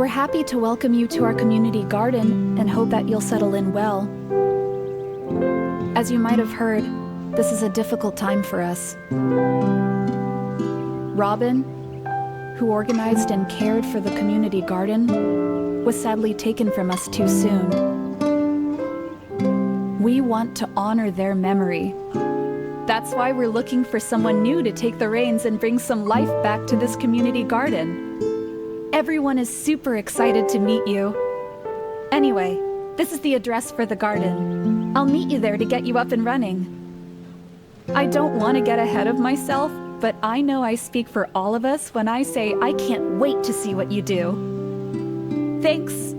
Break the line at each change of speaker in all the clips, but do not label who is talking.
We're happy to welcome you to our community garden and hope that you'll settle in well. As you might have heard, this is a difficult time for us. Robin, who organized and cared for the community garden, was sadly taken from us too soon. We want to honor their memory. That's why we're looking for someone new to take the reins and bring some life back to this community garden. Everyone is super excited to meet you. Anyway, this is the address for the garden. I'll meet you there to get you up and running. I don't want to get ahead of myself, but I know I speak for all of us when I say I can't wait to see what you do. Thanks,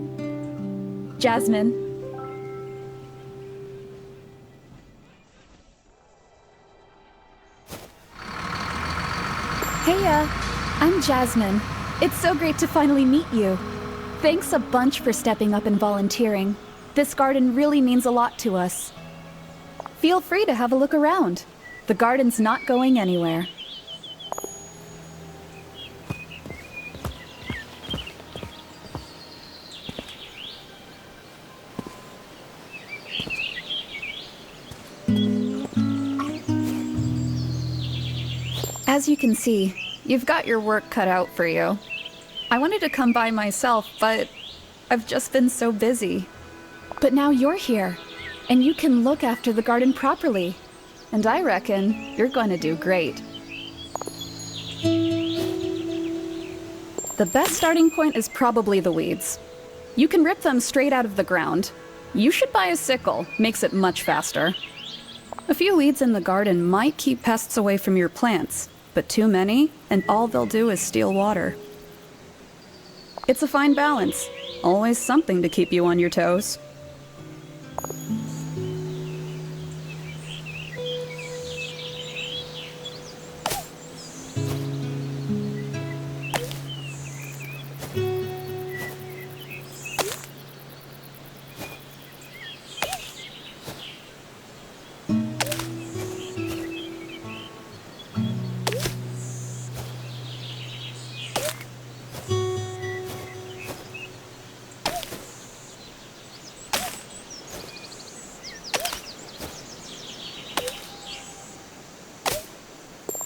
Jasmine. Heya, I'm Jasmine. It's so great to finally meet you. Thanks a bunch for stepping up and volunteering. This garden really means a lot to us. Feel free to have a look around. The garden's not going anywhere. As you can see, you've got your work cut out for you. I wanted to come by myself, but I've just been so busy. But now you're here, and you can look after the garden properly. And I reckon you're going to do great. The best starting point is probably the weeds. You can rip them straight out of the ground. You should buy a sickle, makes it much faster. A few weeds in the garden might keep pests away from your plants, but too many, and all they'll do is steal water. It's a fine balance. Always something to keep you on your toes.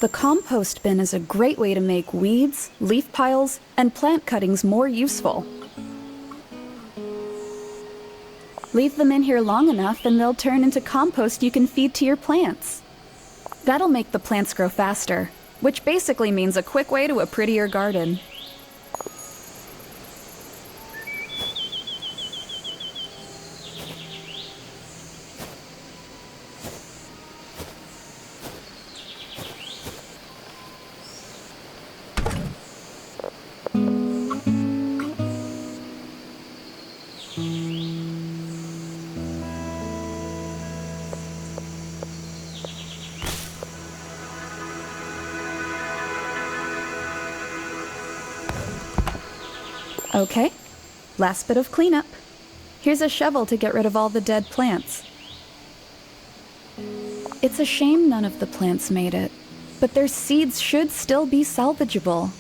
The compost bin is a great way to make weeds, leaf piles, and plant cuttings more useful. Leave them in here long enough and they'll turn into compost you can feed to your plants. That'll make the plants grow faster, which basically means a quick way to a prettier garden. Okay, last bit of cleanup. Here's a shovel to get rid of all the dead plants. It's a shame none of the plants made it, but their seeds should still be salvageable.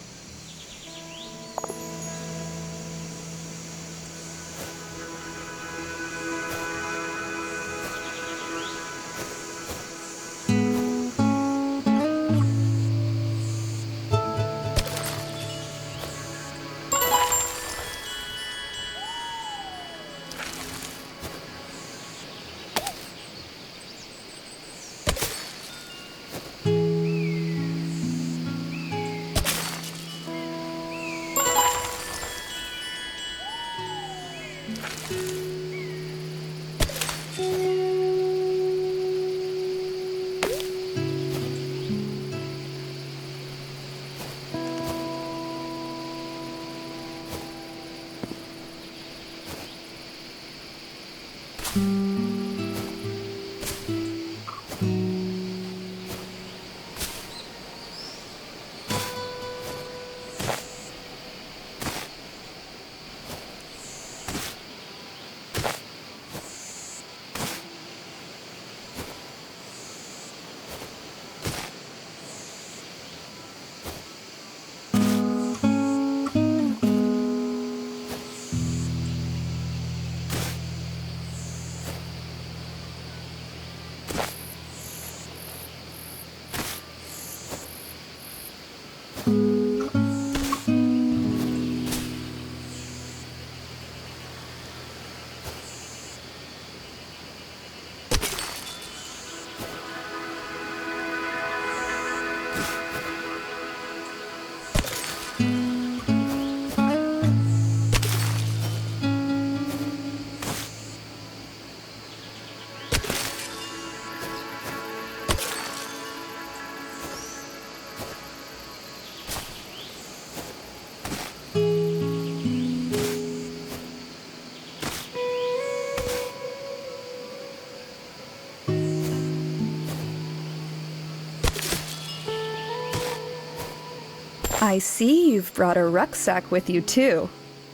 I see you've brought a rucksack with you too.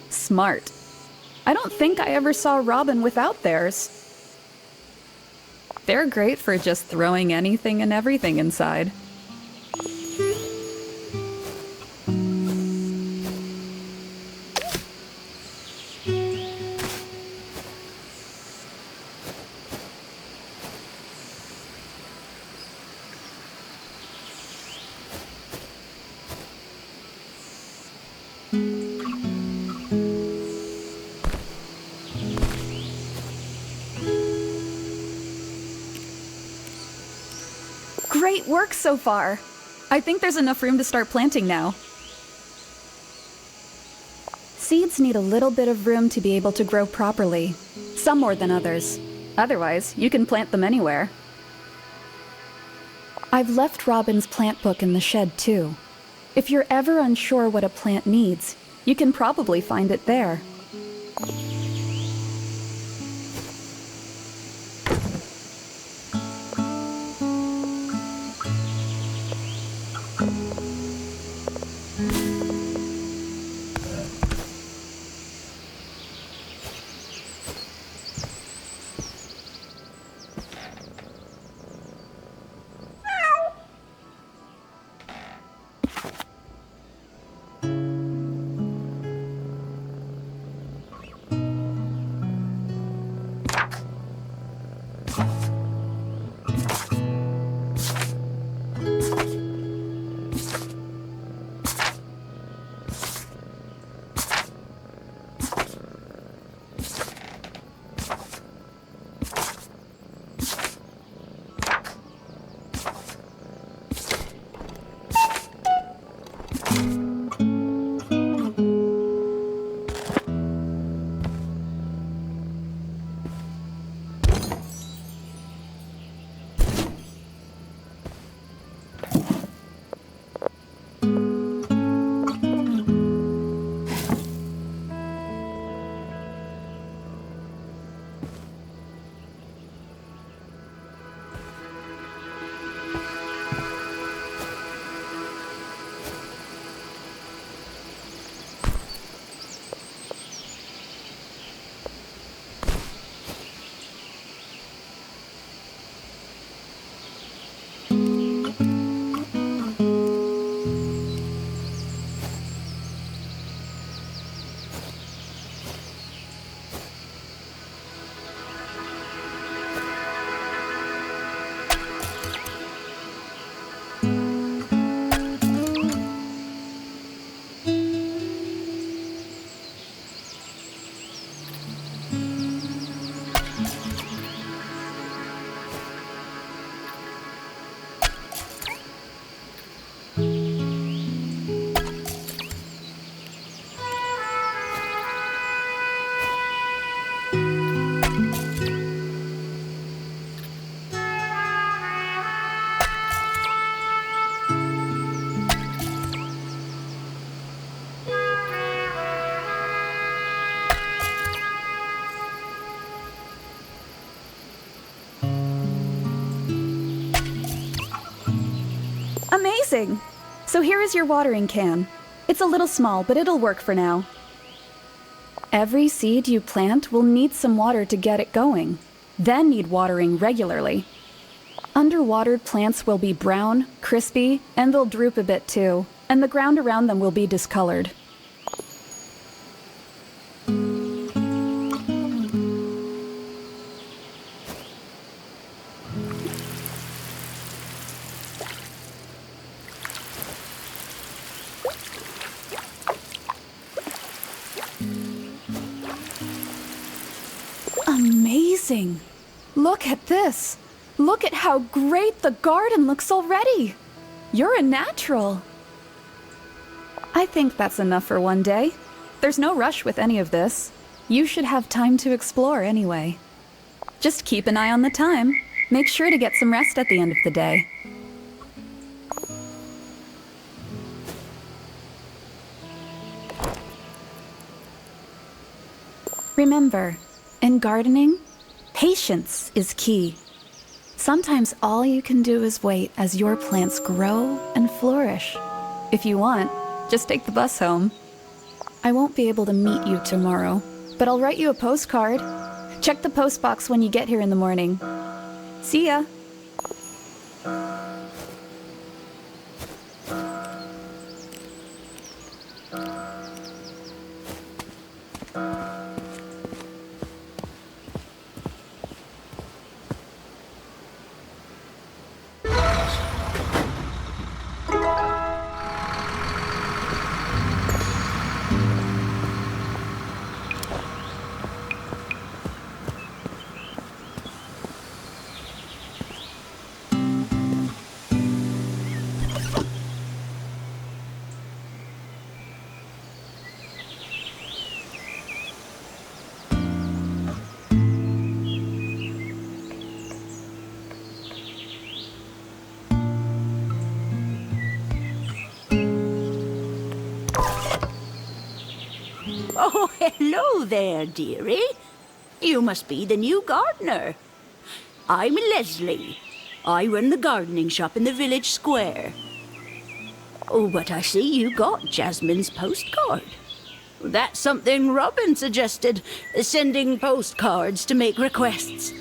Smart. I don't think I ever saw Robin without theirs. They're great for just throwing anything and everything inside. Great work so far! I think there's enough room to start planting now. Seeds need a little bit of room to be able to grow properly. Some more than others. Otherwise, you can plant them anywhere. I've left Robin's plant book in the shed too. If you're ever unsure what a plant needs, you can probably find it there. Amazing! So here is your watering can. It's a little small, but it'll work for now. Every seed you plant will need some water to get it going, then need watering regularly. Underwatered plants will be brown, crispy, and they'll droop a bit too, and the ground around them will be discolored. Amazing! Look at this! Look at how great the garden looks already! You're a natural! I think that's enough for one day. There's no rush with any of this. You should have time to explore anyway. Just keep an eye on the time. Make sure to get some rest at the end of the day. Remember, in gardening, patience is key. Sometimes all you can do is wait as your plants grow and flourish. If you want, Just take the bus home. I won't be able to meet you tomorrow, but I'll write you a postcard. Check the postbox when you get here in the morning. See ya!
Oh, hello there, dearie. You must be the new gardener. I'm Leslie. I run the gardening shop in the village square. Oh, but I see you got Jasmine's postcard. That's something Robin suggested, sending postcards to make requests.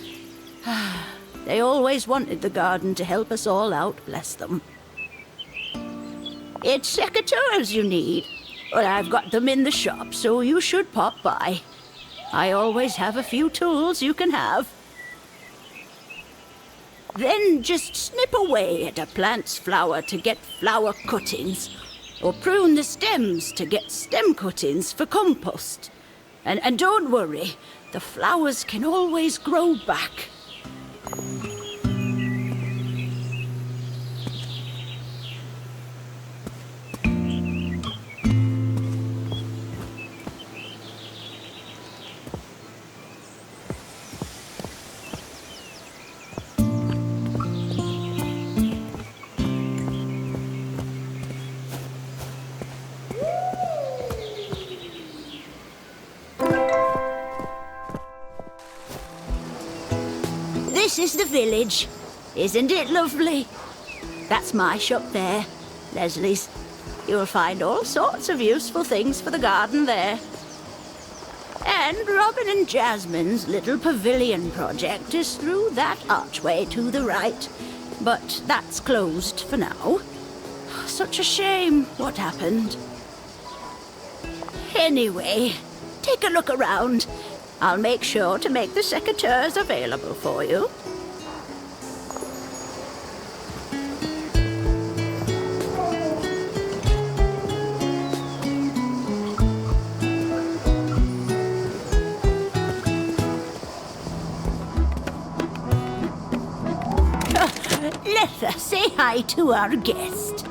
They always wanted the garden to help us all out, bless them. It's secateurs you need. Well, I've got them in the shop, so you should pop by. I always have a few tools you can have. Then just snip away at a plant's flower to get flower cuttings, or prune the stems to get stem cuttings for compost. And don't worry, the flowers can always grow back. This is the village. Isn't it lovely? That's my shop there, Leslie's. You'll find all sorts of useful things for the garden there. And Robin and Jasmine's little pavilion project is through that archway to the right. But that's closed for now. Such a shame what happened. Anyway, take a look around. I'll make sure to make the secateurs available for you. Let us say hi to our guest.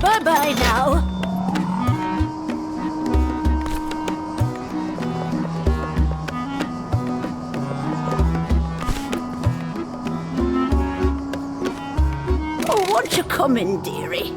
Bye-bye now. Oh, won't you come in, dearie?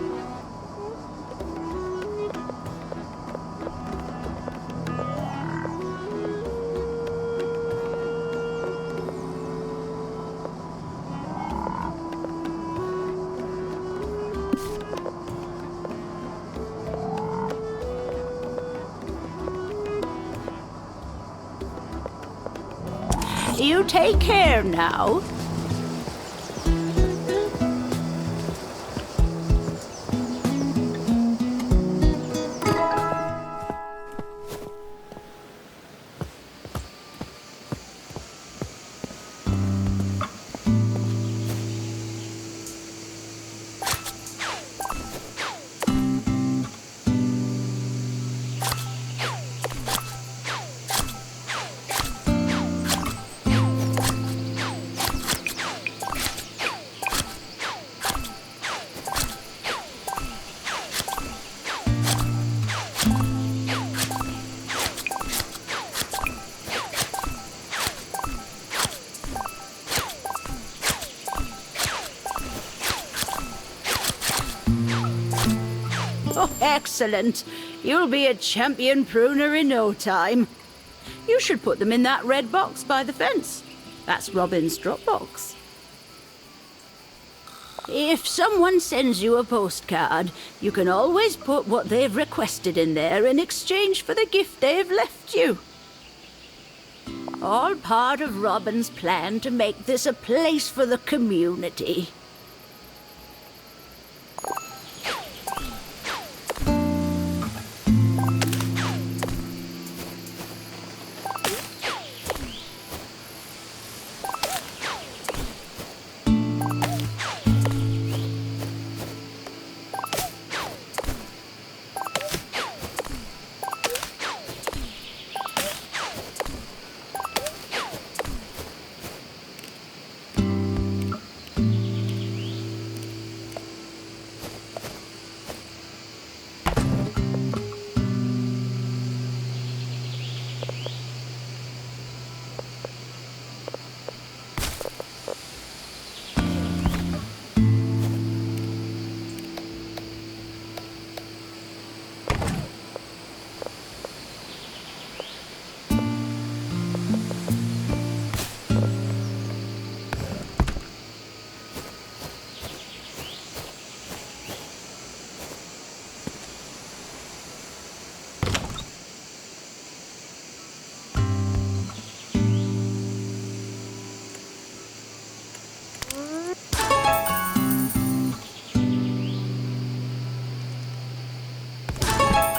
You take care now. Excellent. You'll be a champion pruner in no time. You should put them in that red box by the fence. That's Robin's drop box. If someone sends you a postcard, you can always put what they've requested in there in exchange for the gift they've left you. All part of Robin's plan to make this a place for the community.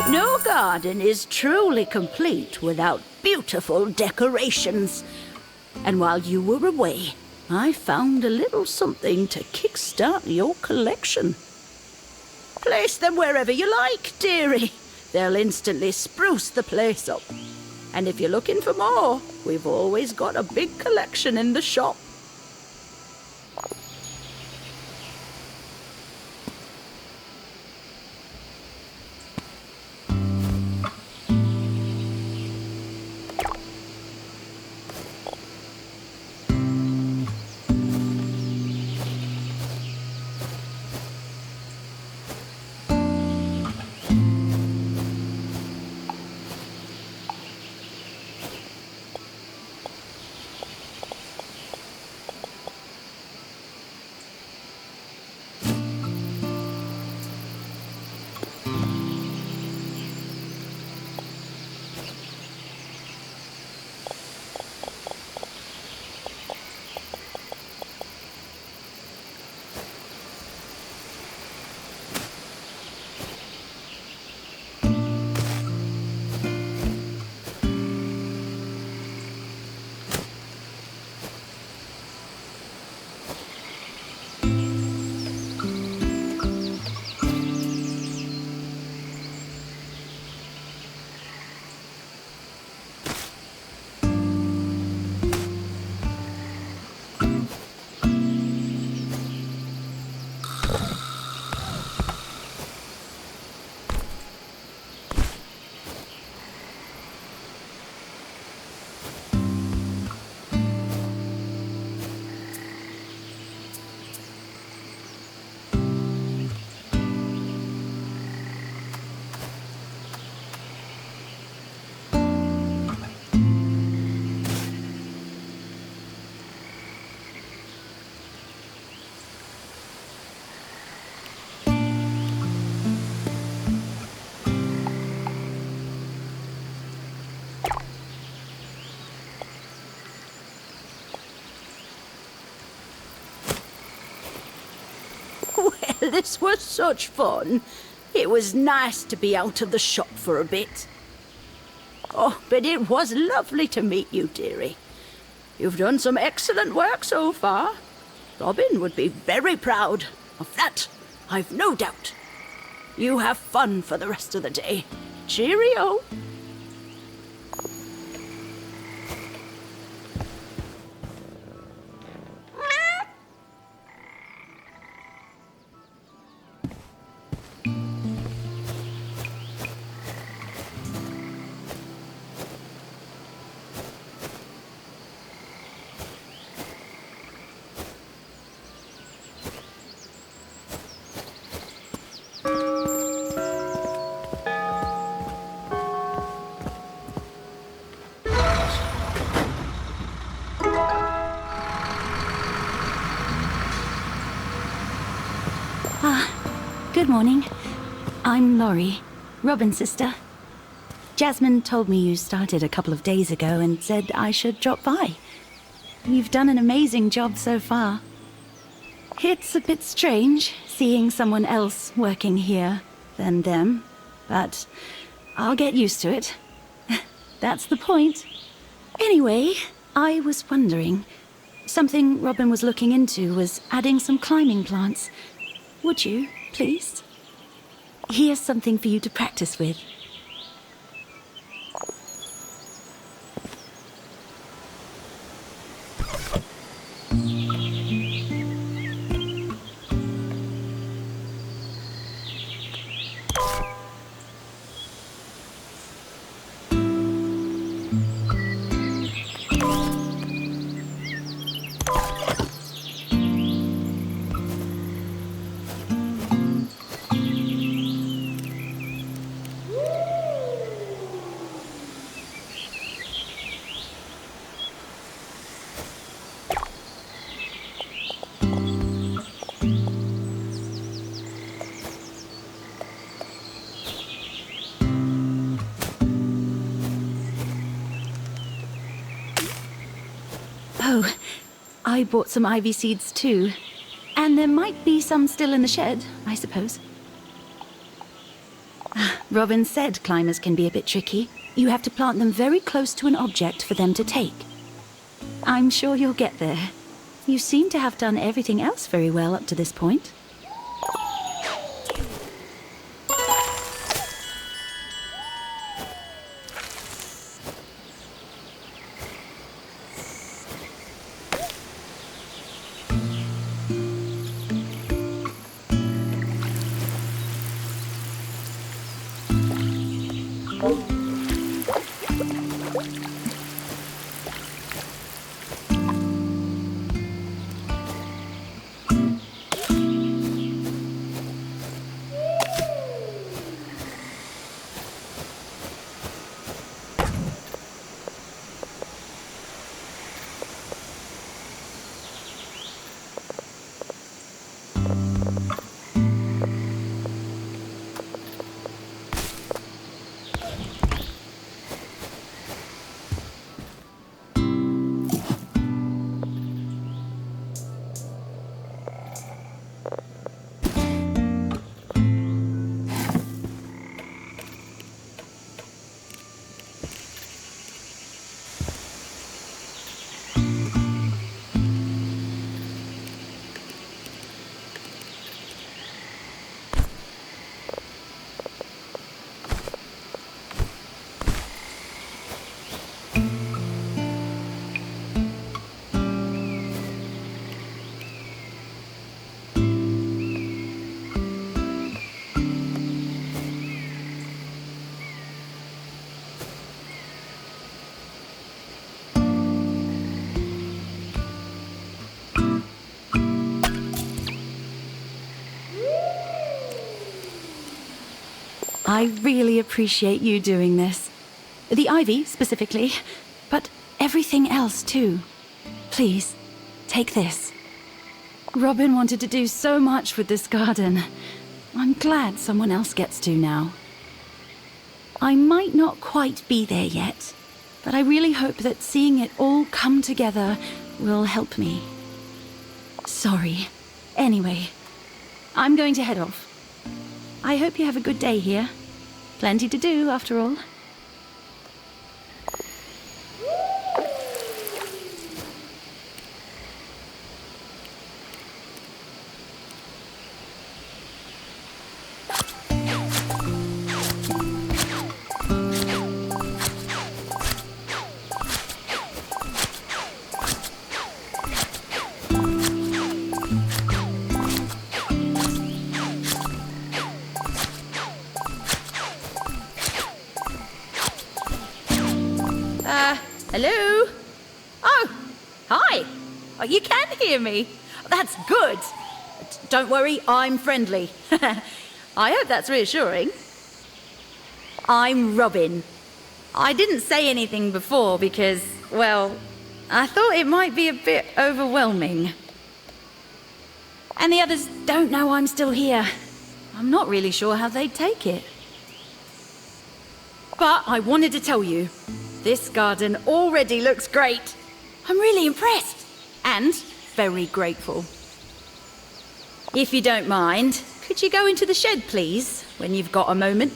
No garden is truly complete without beautiful decorations. And while you were away, I found a little something to kickstart your collection. Place them wherever you like, dearie. They'll instantly spruce the place up. And if you're looking for more, we've always got a big collection in the shop. Well, this was such fun. It was nice to be out of the shop for a bit. Oh, but it was lovely to meet you, dearie. You've done some excellent work so far. Robin would be very proud of that, I've no doubt. You have fun for the rest of the day. Cheerio. Good morning. I'm Laurie, Robin's sister. Jasmine told me you started a couple of days ago and said I should drop by. You've done an amazing job so far. It's a bit strange seeing someone else working here than them, but I'll get used to it. That's the point. Anyway, I was wondering, something Robin was looking into was adding some climbing plants. Would you, please? Here's something for you to practice with. Oh, I bought some ivy seeds too. And there might be some still in the shed, I suppose. Robin said climbers can be a bit tricky. You have to plant them very close to an object for them to take. I'm sure you'll get there. You seem to have done everything else very well up to this point. I really appreciate you doing this. The ivy, specifically, but everything else, too. Please, take this. Robin wanted to do so much with this garden. I'm glad someone else gets to now. I might not quite be there yet, but I really hope that seeing it all come together will help me. Sorry. Anyway, I'm going to head off. I hope you have a good day here. Plenty to do, after all. Hello? Oh, hi. Oh, you can hear me. That's good. Don't worry, I'm friendly. I hope that's reassuring. I'm Robin. I didn't say anything before because, well, I thought it might be a bit overwhelming. And the others don't know I'm still here. I'm not really sure how they'd take it. But I wanted to tell you, this garden already looks great. I'm really impressed and very grateful. If you don't mind, could you go into the shed, please, when you've got a moment?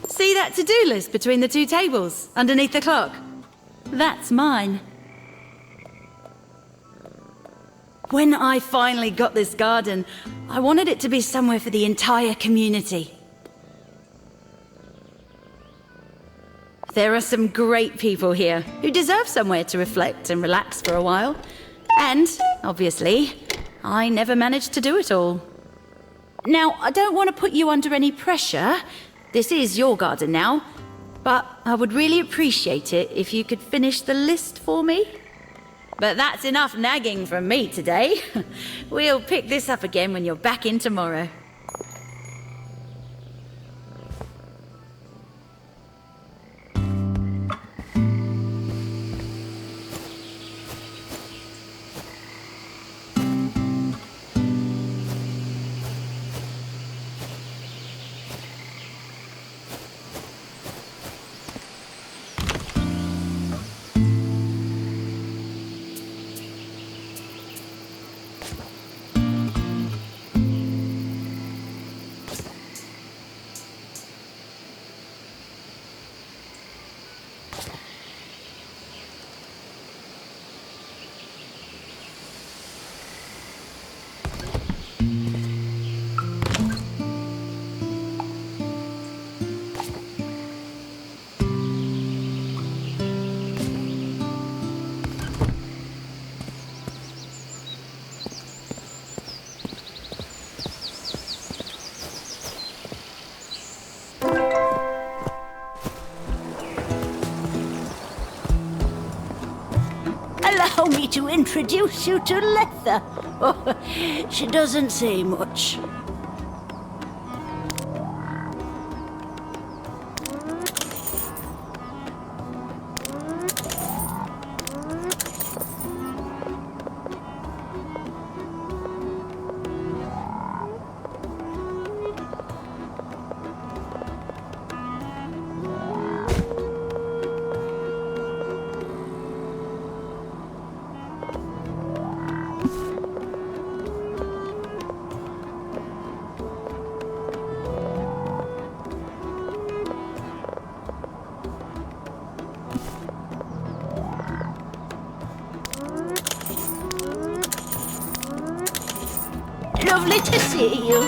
See that to-do list between the two tables, underneath the clock? That's mine. When I finally got this garden, I wanted it to be somewhere for the entire community. There are some great people here who deserve somewhere to reflect and relax for a while. And, obviously, I never managed to do it all. Now, I don't want to put you under any pressure. This is your garden now. But I would really appreciate it if you could finish the list for me. But that's enough nagging from me today. We'll pick this up again when you're back in tomorrow. Allow me to introduce you to Letha. Oh, she doesn't say much. Lovely to see you.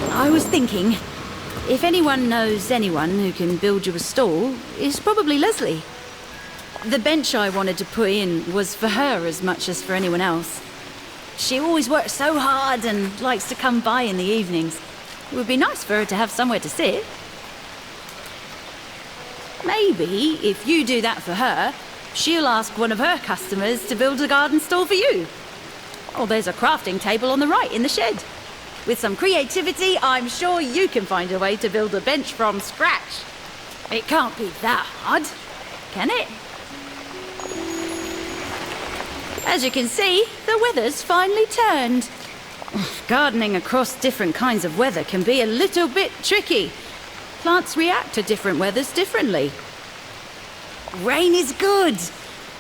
I was thinking, if anyone knows anyone who can build you a stall, it's probably Leslie. The bench I wanted to put in was for her as much as for anyone else. She always works so hard and likes to come by in the evenings. It would be nice for her to have somewhere to sit. Maybe, if you do that for her, she'll ask one of her customers to build a garden stall for you. Oh, there's a crafting table on the right in the shed. With some creativity, I'm sure you can find a way to build a bench from scratch. It can't be that hard, can it? As you can see, the weather's finally turned. Gardening across different kinds of weather can be a little bit tricky. Plants react to different weathers differently. Rain is good.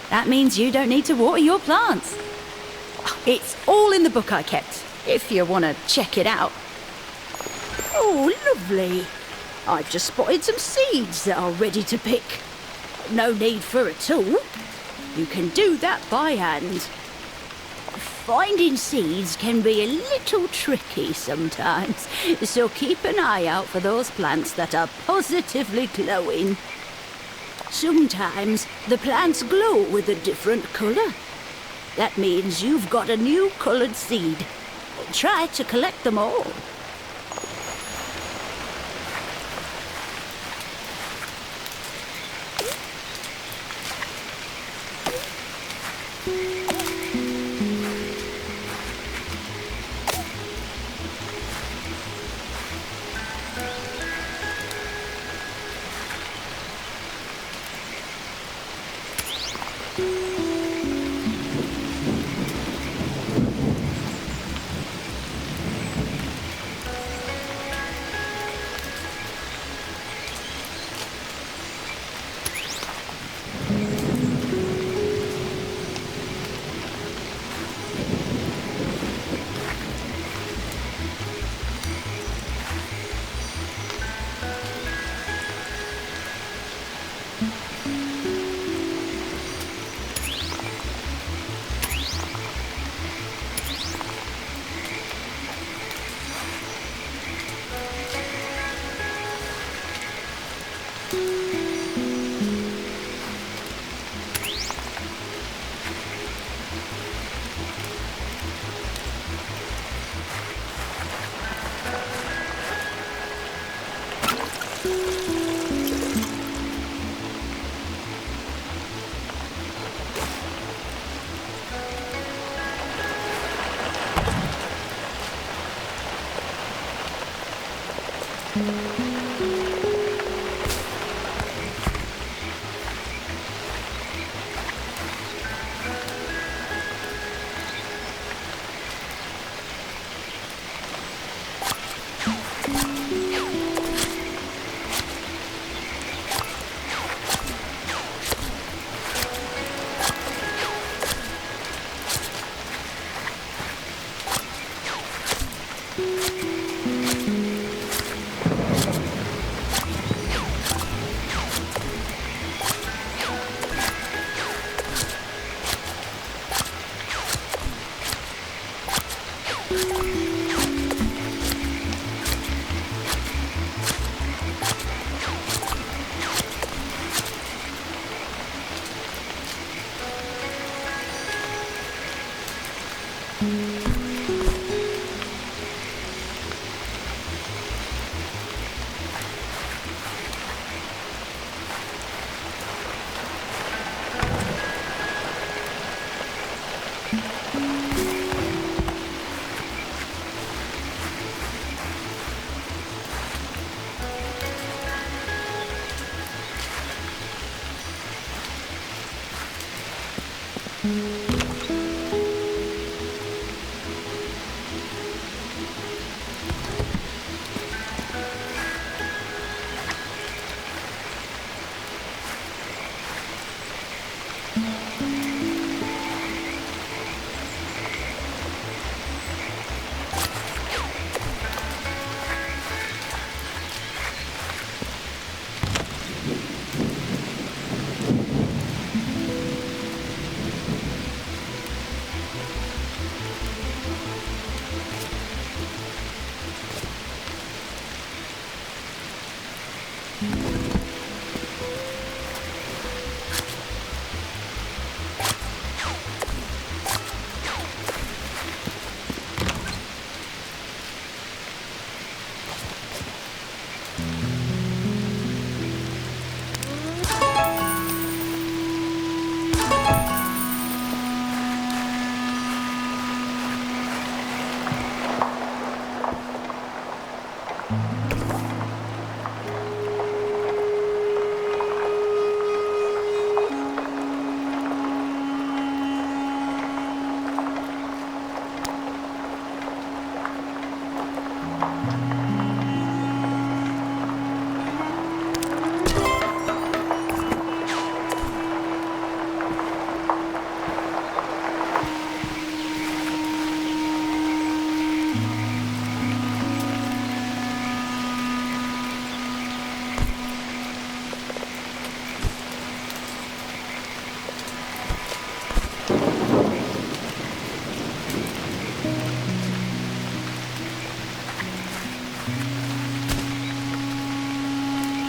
That means you don't need to water your plants. It's all in the book I kept, if you want to check it out. Oh, lovely. I've just spotted some seeds that are ready to pick. No need for a tool. You can do that by hand. Finding seeds can be a little tricky sometimes, so keep an eye out for those plants that are positively glowing. Sometimes the plants glow with a different colour. That means you've got a new coloured seed. Try to collect them all.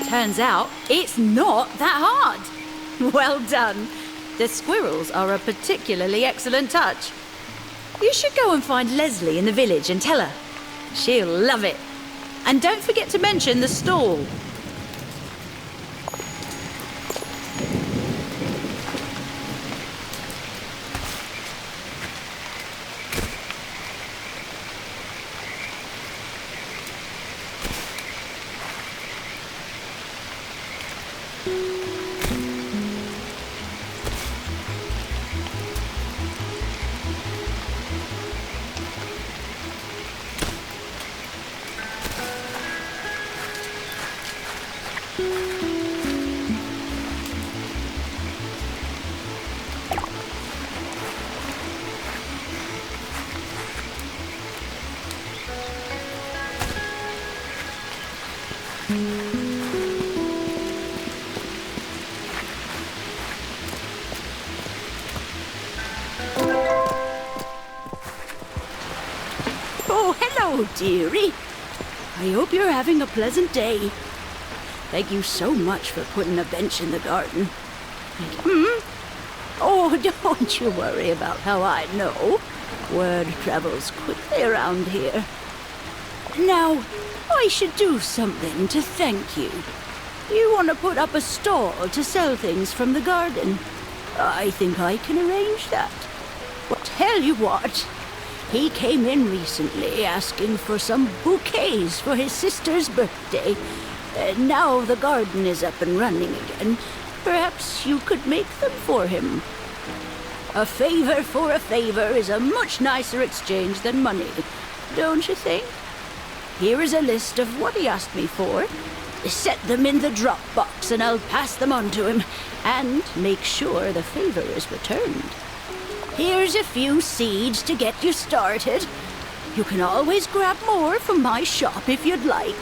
Turns out it's not that hard. Well done. The squirrels are a particularly excellent touch. You should go and find Leslie in the village and tell her. She'll love it. And don't forget to mention the stall. Oh, hello, dearie. I hope you're having a pleasant day. Thank you so much for putting a bench in the garden. Oh, don't you worry about how I know. Word travels quickly around here. Now, I should do something to thank you. You want to put up a stall to sell things from the garden? I think I can arrange that. Well, tell you what, he came in recently asking for some bouquets for his sister's birthday. Now the garden is up and running again. Perhaps you could make them for him. A favor for a favor is a much nicer exchange than money, don't you think? Here is a list of what he asked me for. Set them in the drop box and I'll pass them on to him, and make sure the favor is returned. Here's a few seeds to get you started. You can always grab more from my shop if you'd like.